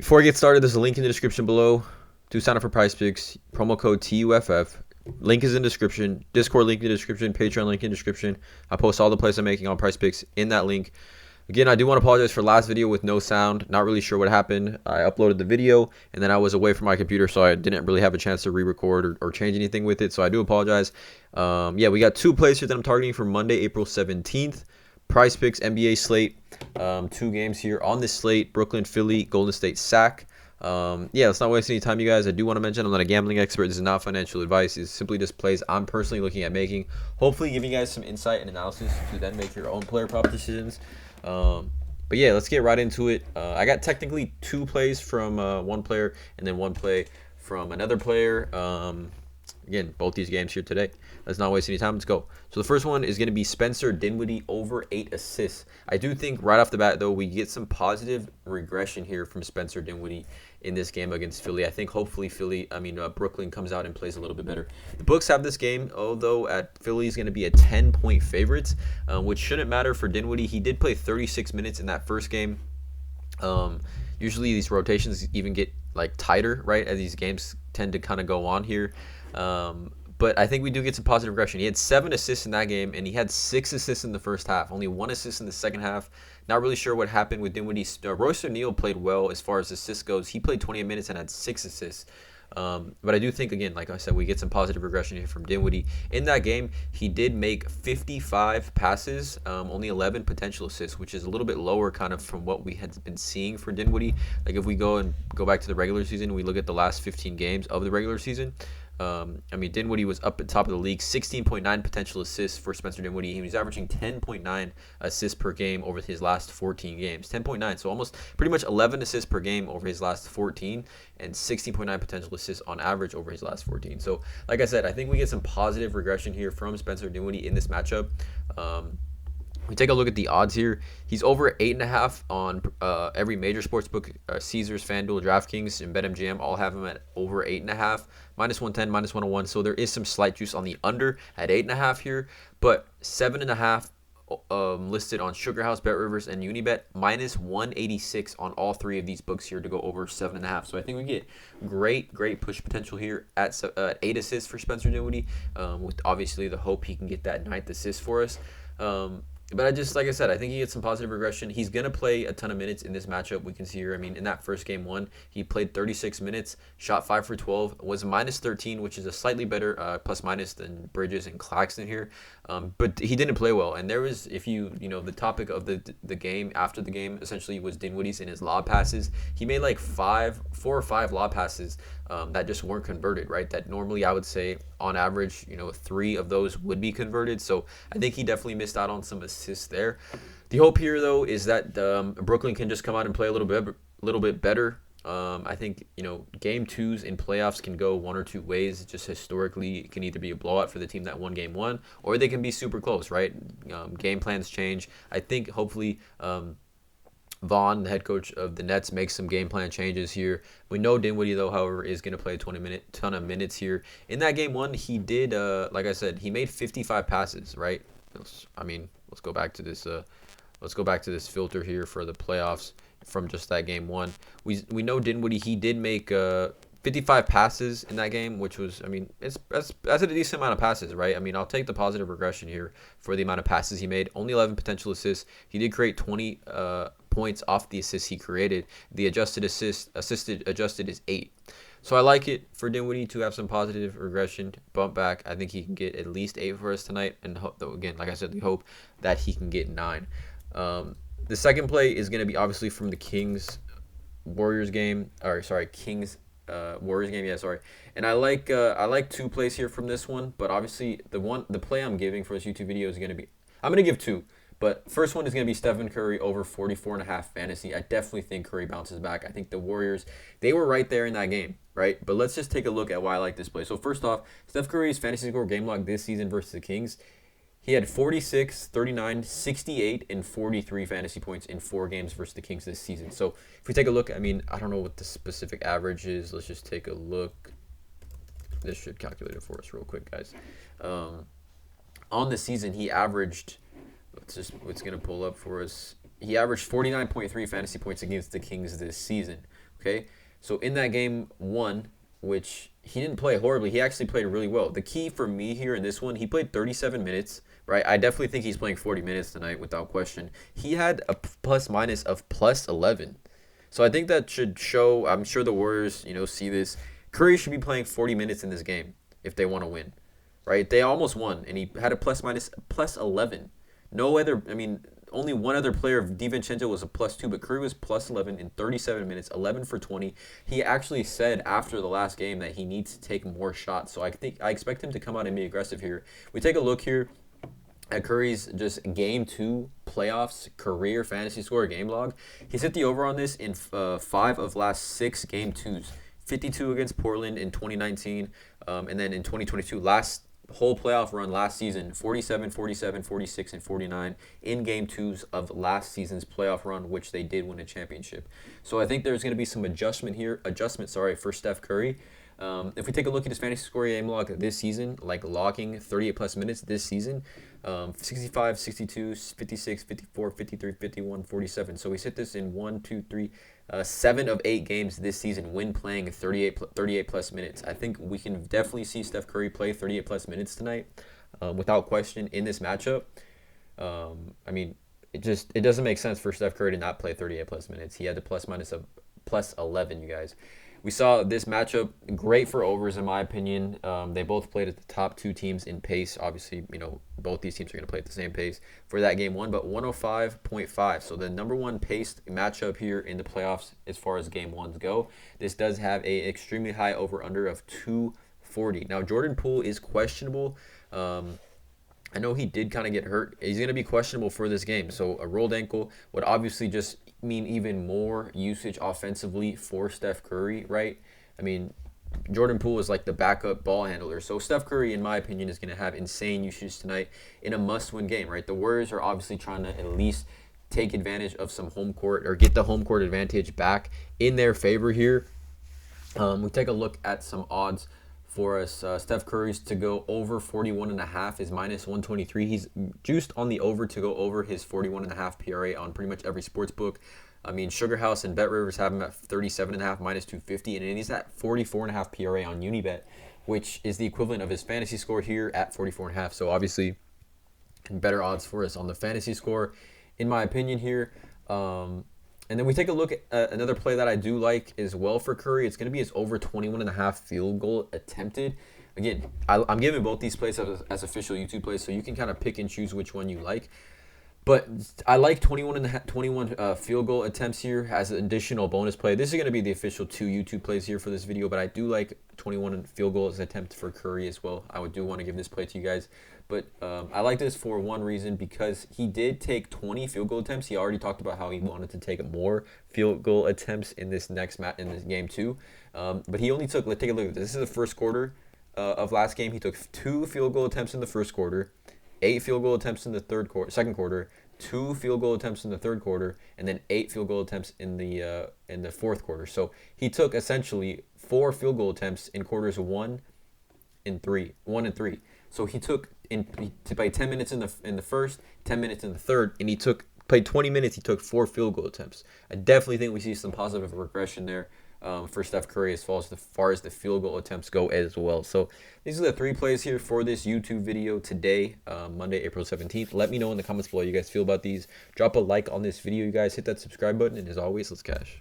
Before I get started, there's a link in the description below to sign up for PrizePicks. Promo code TUFF. Link is in the description. Discord link in the description. Patreon link in the description. I post all the plays I'm making on PrizePicks in that link. Again, I do want to apologize for last video with no sound. Not really sure what happened. I uploaded the video, and then I was away from my computer, so I didn't really have a chance to re-record or change anything with it, so I do apologize. Yeah, we got two plays here that I'm targeting for Monday, April 17th. PrizePicks NBA slate. Two games here on this slate. Brooklyn, Philly, Golden State, Sac. Yeah, let's not waste any time, you guys. I do want to mention I'm not a gambling expert. This is not financial advice. It's simply just plays I'm personally looking at making. Hopefully giving you guys some insight and analysis to then make your own player prop decisions. But yeah, let's get right into it. I got technically two plays from one player and then one play from another player. Again, both these games here today. Let's not waste any time. Let's go. So the first one is going to be Spencer Dinwiddie over 8 assists. I do think right off the bat, though, we get some positive regression here from Spencer Dinwiddie in this game against Philly. I think hopefully Brooklyn comes out and plays a little bit better. The books have this game, although at Philly is going to be a 10-point favorite, which shouldn't matter for Dinwiddie. He did play 36 minutes in that first game. Usually these rotations even get like tighter, right, as these games tend to kind of go on here. But I think we do get some positive regression. He had 7 assists in that game, and he had 6 assists in the first half. Only 1 assist in the second half. Not really sure what happened with Dinwiddie. Royce O'Neal played well as far as assists goes. He played 28 minutes and had 6 assists. But I do think, again, like I said, we get some positive regression here from Dinwiddie. In that game, he did make 55 passes, only 11 potential assists, which is a little bit lower kind of from what we had been seeing for Dinwiddie. Like if we go back to the regular season, we look at the last 15 games of the regular season. Dinwiddie was up at top of the league, 16.9 potential assists for Spencer Dinwiddie. He was averaging 10.9 assists per game over his last 14 games. 10.9, so almost pretty much 11 assists per game over his last 14 and 16.9 potential assists on average over his last 14. So, like I said, I think we get some positive regression here from Spencer Dinwiddie in this matchup. We take a look at the odds here. He's over 8.5 on every major sports book. Caesars, FanDuel, DraftKings, and BetMGM all have him at over 8.5. Minus 110, minus 101. So there is some slight juice on the under at 8.5 here. But 7.5 listed on SugarHouse, BetRivers, and Unibet. Minus 186 on all three of these books here to go over 7.5. So I think we get great push potential here at 8 assists for Spencer Dinwiddie, with obviously the hope he can get that 9th assist for us. But like I said, I think he gets some positive regression. He's going to play a ton of minutes in this matchup. We can see here, in that first game one, he played 36 minutes, shot 5 for 12, was minus 13, which is a slightly better plus minus than Bridges and Claxton here. But he didn't play well. And there was, the topic of the game after the game essentially was Dinwiddie's in his lob passes. He made like 4 or 5 lob passes that just weren't converted, right? That normally I would say on average, 3 of those would be converted. So I think he definitely missed out on some assists there. The hope here, though, is that Brooklyn can just come out and play a little bit better. I think, game twos in playoffs can go one or two ways. Just historically, it can either be a blowout for the team that won game one, or they can be super close, right? Game plans change. I think hopefully Vaughn, the head coach of the Nets, makes some game plan changes here. We know Dinwiddie, though, however, is going to play a ton of minutes here. In that game one, he did, like I said, he made 55 passes, right? Let's go back to this. Let's go back to this filter here for the playoffs from just that game one. We know Dinwiddie, he did make 55 passes in that game, which was, that's a decent amount of passes, right? I'll take the positive regression here for the amount of passes he made. Only 11 potential assists. He did create 20 points off the assists he created. The adjusted is 8. So I like it for Dinwiddie to have some positive regression, bump back. I think he can get at least 8 for us tonight. And again, like I said, we hope that he can get 9. The second play is going to be obviously from the Kings Warriors game. Kings Warriors game. Yeah, sorry. And I like 2 plays here from this one. But obviously the play I'm giving for this YouTube video is going to be, I'm going to give 2. But first one is going to be Stephen Curry over 44.5 fantasy. I definitely think Curry bounces back. I think the Warriors, they were right there in that game, right? But let's just take a look at why I like this play. So first off, Steph Curry's fantasy score game log this season versus the Kings, he had 46, 39, 68, and 43 fantasy points in 4 games versus the Kings this season. So if we take a look, I don't know what the specific average is. Let's just take a look. This should calculate it for us real quick, guys. On the season, he averaged... It's going to pull up for us. He averaged 49.3 fantasy points against the Kings this season, Okay, so in that game one, which he didn't play horribly, he actually played really well. The key for me here in this one, he played 37 minutes, right? I definitely think he's playing 40 minutes tonight without question. He had a plus minus of plus 11. So I think that should show, I'm sure the Warriors, see this. Curry should be playing 40 minutes in this game if they want to win, right? They almost won, and he had a plus minus plus 11. No other, only one other player, DiVincenzo, was a plus 2, but Curry was plus 11 in 37 minutes, 11 for 20. He actually said after the last game that he needs to take more shots. So I expect him to come out and be aggressive here. We take a look here at Curry's just game 2 playoffs career fantasy score game log. He's hit the over on this in 5 of last 6 game 2s. 52 against Portland in 2019, and then in 2022, last whole playoff run last season, 47, 47, 46, and 49 in game 2s of last season's playoff run, which they did win a championship. So I think there's going to be some adjustment for Steph Curry. If we take a look at his fantasy score game log this season, like logging 38 plus minutes this season, 65, 62, 56, 54, 53, 51, 47. So he's hit this in 7 of 8 games this season when playing 38 plus minutes. I think we can definitely see Steph Curry play 38 plus minutes tonight, without question, in this matchup. It doesn't make sense for Steph Curry to not play 38 plus minutes. He had the plus minus of plus 11, you guys. We saw this matchup great for overs, in my opinion. They both played at the top 2 teams in pace. Obviously, both these teams are going to play at the same pace for that game 1, but 105.5. So the number 1 paced matchup here in the playoffs as far as game 1s go. This does have a extremely high over-under of 240. Now, Jordan Poole is questionable. I know he did kind of get hurt. He's going to be questionable for this game. So a rolled ankle would obviously just mean even more usage offensively for Steph Curry, right? Jordan Poole is like the backup ball handler. So Steph Curry, in my opinion, is going to have insane usage tonight in a must-win game, right? The Warriors are obviously trying to at least take advantage of some home court or get the home court advantage back in their favor here. We take a look at some odds for us. Steph Curry's to go over 41.5 is minus 123. He's juiced on the over to go over his 41.5 PRA on pretty much every sports book. Sugar House and Bet Rivers have him at 37.5 minus 250, and he's at 44.5 PRA on Unibet, which is the equivalent of his fantasy score here at 44.5. So obviously, better odds for us on the fantasy score, in my opinion here. And then we take a look at another play that I do like as well for Curry. It's going to be his over 21.5 field goal attempted. Again, I'm giving both these plays as official YouTube plays, so you can kind of pick and choose which one you like. But I like 21 field goal attempts here as an additional bonus play. This is going to be the official 2 YouTube plays here for this video, but I do like 21 field goals attempt for Curry as well. I do want to give this play to you guys. But I like this for one reason, because he did take 20 field goal attempts. He already talked about how he wanted to take more field goal attempts in this next match, in this game 2. But he only took, let's take a look at this. This is the first quarter of last game. He took 2 field goal attempts in the first quarter, 8 field goal attempts in the second quarter, 2 field goal attempts in the third quarter, and then 8 field goal attempts in the fourth quarter. So he took essentially 4 field goal attempts in quarters 1 and 3. So he took to play 10 minutes in the first, 10 minutes in the third, and he played 20 minutes. He took 4 field goal attempts. I definitely think we see some positive regression there for Steph Curry as far as the field goal attempts go as well. So these are the 3 plays here for this YouTube video today, Monday, April 17th. Let me know in the comments below how you guys feel about these. Drop a like on this video, you guys. Hit that subscribe button, and as always, let's cash.